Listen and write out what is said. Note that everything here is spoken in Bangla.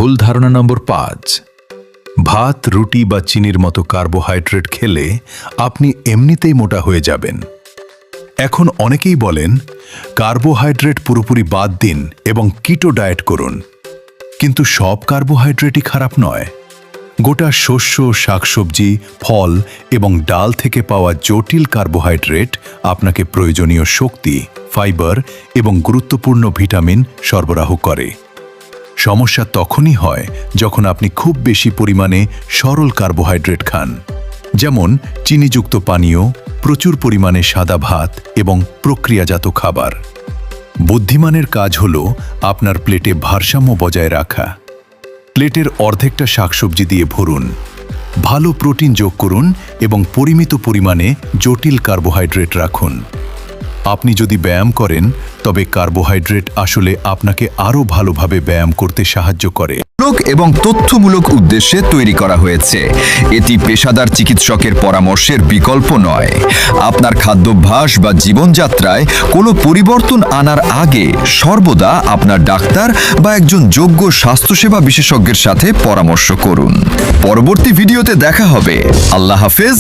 ভুল ধারণা নম্বর 5। ভাত, রুটি বা চিনির মতো কার্বোহাইড্রেট খেলে আপনি এমনিতেই মোটা হয়ে যাবেন। এখন অনেকেই বলেন কার্বোহাইড্রেট পুরোপুরি বাদ দিন এবং কিটো ডায়েট করুন। কিন্তু সব কার্বোহাইড্রেটই খারাপ নয়। গোটা শস্য, শাকসবজি, ফল এবং ডাল থেকে পাওয়া জটিল কার্বোহাইড্রেট আপনাকে প্রয়োজনীয় শক্তি, ফাইবার এবং গুরুত্বপূর্ণ ভিটামিন সরবরাহ করে। সমস্যা তখনই হয় যখন আপনি খুব বেশি পরিমাণে সরল কার্বোহাইড্রেট খান, যেমন চিনিযুক্ত পানীয়, প্রচুর পরিমাণে সাদা ভাত এবং প্রক্রিয়াজাত খাবার। বুদ্ধিমানের কাজ হল আপনার প্লেটে ভারসাম্য বজায় রাখা। প্লেটের অর্ধেকটা শাকসবজি দিয়ে ভরুন, ভালো প্রোটিন যোগ করুন এবং পরিমিত পরিমাণে জটিল কার্বোহাইড্রেট রাখুন। আপনি যদি ব্যায়াম করেন তবে কার্বোহাইড্রেট আসলে আপনাকে আরও ভালোভাবে ব্যায়াম করতে সাহায্য করে এবং তথ্যমূলক উদ্দেশ্যে তৈরি করা হয়েছে। এটি পেশাদার চিকিৎসকের পরামর্শের বিকল্প নয়। আপনার খাদ্যাভ্যাস বা জীবনযাত্রায় কোনো পরিবর্তন আনার আগে সর্বদা আপনার ডাক্তার বা একজন যোগ্য স্বাস্থ্যসেবা বিশেষজ্ঞের সাথে পরামর্শ করুন। পরবর্তী ভিডিওতে দেখা হবে। আল্লাহ হাফেজ।